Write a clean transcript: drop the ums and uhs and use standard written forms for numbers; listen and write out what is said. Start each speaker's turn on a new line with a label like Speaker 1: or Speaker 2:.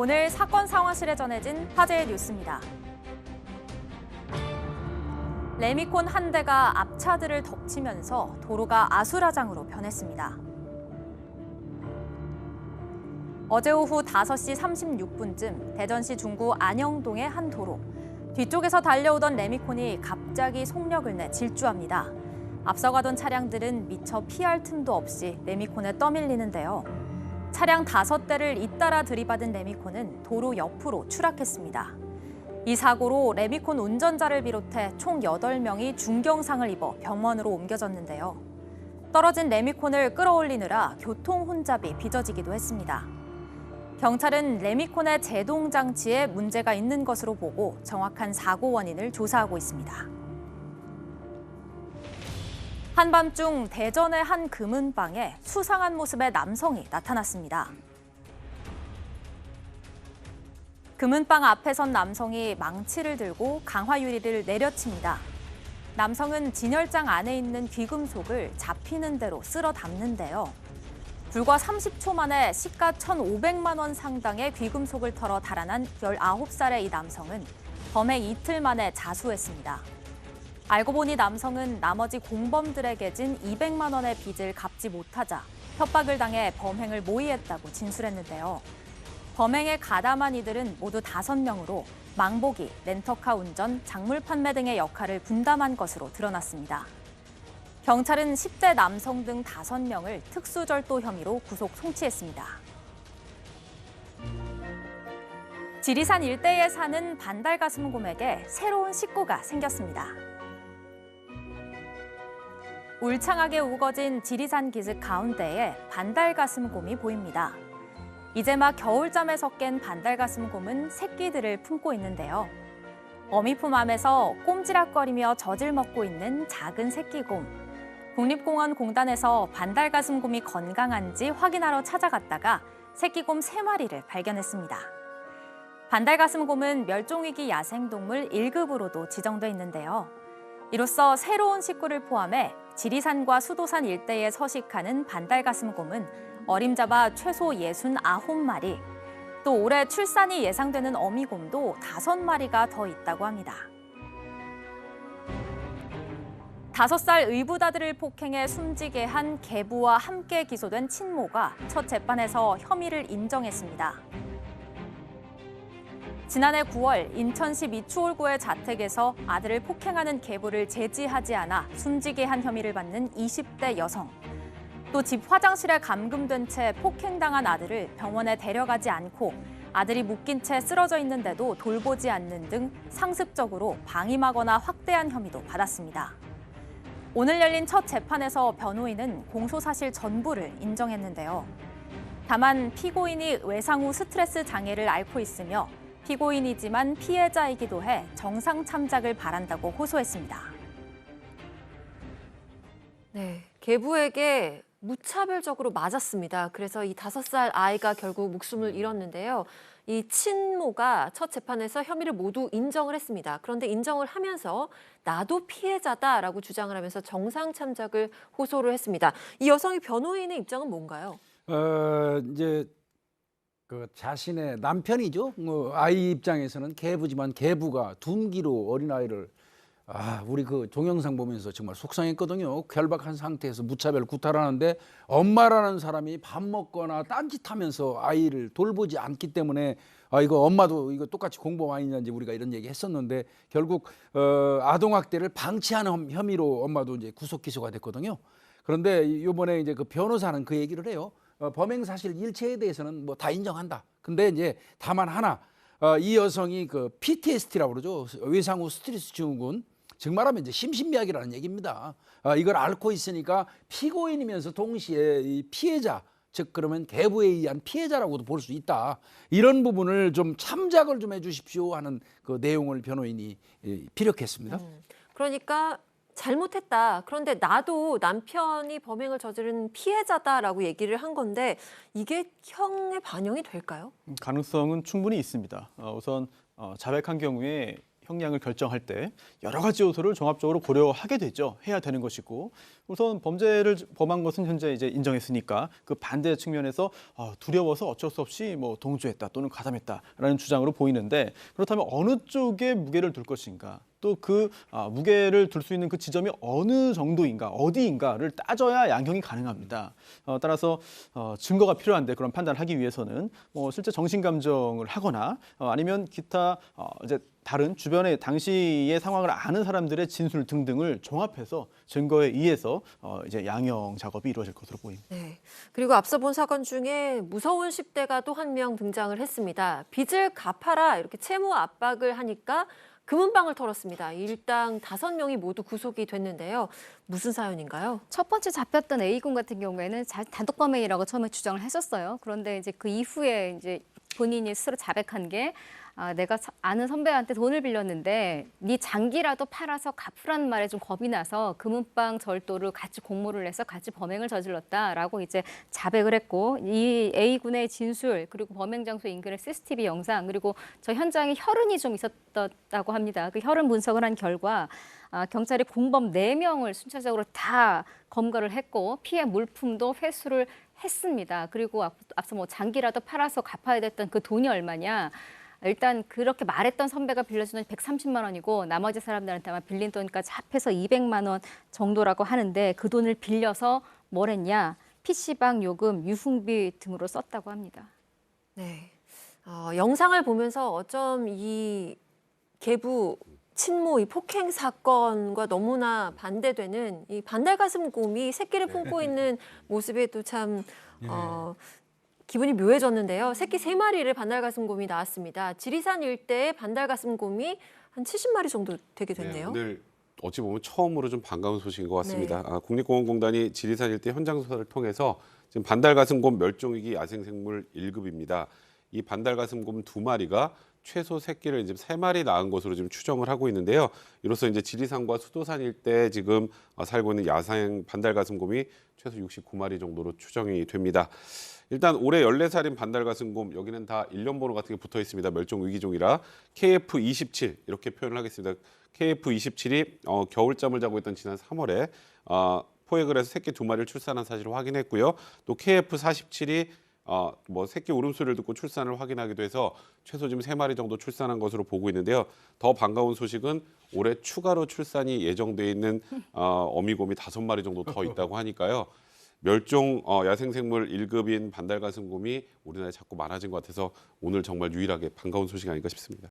Speaker 1: 오늘 사건 상황실에 전해진 화제의 뉴스입니다. 레미콘 한 대가 앞차들을 덮치면서 도로가 아수라장으로 변했습니다. 어제 오후 5시 36분쯤 대전시 중구 안영동의 한 도로. 뒤쪽에서 달려오던 레미콘이 갑자기 속력을 내 질주합니다. 앞서가던 차량들은 미처 피할 틈도 없이 레미콘에 떠밀리는데요. 차량 5대를 잇따라 들이받은 레미콘은 도로 옆으로 추락했습니다. 이 사고로 레미콘 운전자를 비롯해 총 8명이 중경상을 입어 병원으로 옮겨졌는데요. 떨어진 레미콘을 끌어올리느라 교통 혼잡이 빚어지기도 했습니다. 경찰은 레미콘의 제동 장치에 문제가 있는 것으로 보고 정확한 사고 원인을 조사하고 있습니다. 한밤중 대전의 한 금은방에 수상한 모습의 남성이 나타났습니다. 금은방 앞에 선 남성이 망치를 들고 강화 유리를 내려칩니다. 남성은 진열장 안에 있는 귀금속을 잡히는 대로 쓸어 담는데요. 불과 30초 만에 시가 1,500만 원 상당의 귀금속을 털어 달아난 19살의 이 남성은 범행 이틀 만에 자수했습니다. 알고 보니 남성은 나머지 공범들에게 진 200만 원의 빚을 갚지 못하자 협박을 당해 범행을 모의했다고 진술했는데요. 범행에 가담한 이들은 모두 5명으로 망보기, 렌터카 운전, 작물 판매 등의 역할을 분담한 것으로 드러났습니다. 경찰은 10대 남성 등 5명을 특수절도 혐의로 구속 송치했습니다. 지리산 일대에 사는 반달가슴곰에게 새로운 식구가 생겼습니다. 울창하게 우거진 지리산 기슭 가운데에 반달가슴곰이 보입니다. 이제 막 겨울잠에 섞인 반달가슴곰은 새끼들을 품고 있는데요. 어미품 안에서 꼼지락거리며 젖을 먹고 있는 작은 새끼곰. 국립공원 공단에서 반달가슴곰이 건강한지 확인하러 찾아갔다가 새끼곰 3마리를 발견했습니다. 반달가슴곰은 멸종위기 야생동물 1급으로도 지정돼 있는데요. 이로써 새로운 식구를 포함해 지리산과 수도산 일대에 서식하는 반달가슴곰은 어림잡아 최소 69마리, 또 올해 출산이 예상되는 어미곰도 5마리가 더 있다고 합니다. 5살 의붓아들을 폭행해 숨지게 한 계부와 함께 기소된 친모가 첫 재판에서 혐의를 인정했습니다. 지난해 9월 인천시 미추홀구의 자택에서 아들을 폭행하는 계부를 제지하지 않아 숨지게 한 혐의를 받는 20대 여성. 또 집 화장실에 감금된 채 폭행당한 아들을 병원에 데려가지 않고 아들이 묶인 채 쓰러져 있는데도 돌보지 않는 등 상습적으로 방임하거나 확대한 혐의도 받았습니다. 오늘 열린 첫 재판에서 변호인은 공소사실 전부를 인정했는데요. 다만 피고인이 외상 후 스트레스 장애를 앓고 있으며 피고인이지만 피해자이기도 해 정상 참작을 바란다고 호소했습니다.
Speaker 2: 네, 계부에게 무차별적으로 맞았습니다. 그래서 이 5살 아이가 결국 목숨을 잃었는데요. 이 친모가 첫 재판에서 혐의를 모두 인정을 했습니다. 그런데 인정을 하면서 나도 피해자다라고 주장을 하면서 정상 참작을 호소를 했습니다. 이 여성의 변호인의 입장은 뭔가요?
Speaker 3: 이제 그 자신의 남편이죠. 아이 입장에서는 계부지만 계부가 둔기로 어린아이를 우리 그 동영상 보면서 정말 속상했거든요. 결박한 상태에서 무차별 구타하는데 엄마라는 사람이 밥 먹거나 딴짓하면서 아이를 돌보지 않기 때문에 이거 엄마도 이거 똑같이 공범 아니냐는지 우리가 이런 얘기 했었는데 결국 아동학대를 방치하는 혐의로 엄마도 이제 구속 기소가 됐거든요. 그런데 이번에 이제 그 변호사는 그 얘기를 해요. 범행 사실 일체에 대해서는 뭐 다 인정한다. 근데 이제 다만 하나 이 여성이 그 PTSD라고 그러죠. 외상 후 스트레스 증후군. 즉 말하면 이제 심신미약이라는 얘기입니다. 이걸 앓고 있으니까 피고인이면서 동시에 이 피해자, 즉 그러면 계부에 의한 피해자라고도 볼 수 있다. 이런 부분을 좀 참작을 좀 해주십시오 하는 그 내용을 변호인이 피력했습니다.
Speaker 2: 그러니까 잘못했다. 그런데 나도 남편이 범행을 저지른 피해자다라고 얘기를 한 건데 이게 형에 반영이 될까요?
Speaker 4: 가능성은 충분히 있습니다. 우선 자백한 경우에 형량을 결정할 때 여러 가지 요소를 종합적으로 고려하게 되죠. 해야 되는 것이고 우선 범죄를 범한 것은 현재 이제 인정했으니까 그 반대 측면에서 두려워서 어쩔 수 없이 뭐 동조했다 또는 가담했다라는 주장으로 보이는데 그렇다면 어느 쪽에 무게를 둘 것인가? 또 그 무게를 둘 수 있는 그 지점이 어느 정도인가, 어디인가를 따져야 양형이 가능합니다. 따라서 증거가 필요한데 그런 판단을 하기 위해서는 실제 정신감정을 하거나 아니면 기타 이제 다른 주변의 당시의 상황을 아는 사람들의 진술 등등을 종합해서 증거에 의해서 이제 양형 작업이 이루어질 것으로 보입니다.
Speaker 2: 네. 그리고 앞서 본 사건 중에 무서운 10대가 또 한 명 등장을 했습니다. 빚을 갚아라 이렇게 채무 압박을 하니까 금은방을 털었습니다. 일당 5명이 모두 구속이 됐는데요. 무슨 사연인가요?
Speaker 5: 첫 번째 잡혔던 A군 같은 경우에는 단독 범행이라고 처음에 주장을 했었어요. 그런데 이제 그 이후에 이제 본인이 스스로 자백한 게 내가 아는 선배한테 돈을 빌렸는데 네 장기라도 팔아서 갚으라는 말에 좀 겁이 나서 금은방 절도를 같이 공모를 해서 같이 범행을 저질렀다라고 이제 자백을 했고 이 A군의 진술 그리고 범행 장소 인근의 CCTV 영상 그리고 저 현장에 혈흔이 좀 있었다고 합니다. 그 혈흔 분석을 한 결과 경찰이 공범 4명을 순차적으로 다 검거를 했고 피해 물품도 회수를 했습니다. 그리고 앞서 뭐 장기라도 팔아서 갚아야 됐던 그 돈이 얼마냐? 일단 그렇게 말했던 선배가 빌려준 돈이 130만 원이고 나머지 사람들한테만 빌린 돈까지 합해서 200만 원 정도라고 하는데 그 돈을 빌려서 뭘 했냐? PC방 요금, 유흥비 등으로 썼다고 합니다.
Speaker 2: 네. 영상을 보면서 어쩜 이 계부 친모 이 폭행 사건과 너무나 반대되는 이 반달가슴곰이 새끼를 품고 있는 모습에 또 참 기분이 묘해졌는데요. 새끼 3마리를 반달가슴곰이 낳았습니다. 지리산 일대의 반달가슴곰이 한 70마리 정도 되게 됐네요.
Speaker 6: 네, 오늘 어찌 보면 처음으로 좀 반가운 소식인 것 같습니다. 국립공원공단이 지리산 일대 현장 조사를 통해서 지금 반달가슴곰 멸종위기 야생생물 1급입니다. 이 반달가슴곰 2마리가 최소 새끼를 이제 3마리 낳은 것으로 지금 추정을 하고 있는데요. 이로써 이제 지리산과 수도산 일대에 지금 살고 있는 야생 반달가슴곰이 최소 69마리 정도로 추정이 됩니다. 일단 올해 14살인 반달가슴곰 여기는 다 일련 번호 같은 게 붙어 있습니다. 멸종 위기종이라 KF27 이렇게 표현을 하겠습니다. KF27이 겨울잠을 자고 있던 지난 3월에 포획을 해서 새끼 2마리를 출산한 사실을 확인했고요. 또 KF47이 새끼 울음소리를 듣고 출산을 확인하기도 해서 최소 지금 3마리 정도 출산한 것으로 보고 있는데요. 더 반가운 소식은 올해 추가로 출산이 예정돼 있는 어미곰이 5마리 정도 더 있다고 하니까요. 멸종 야생생물 1급인 반달가슴곰이 우리나라에 자꾸 많아진 것 같아서 오늘 정말 유일하게 반가운 소식이 아닌가 싶습니다.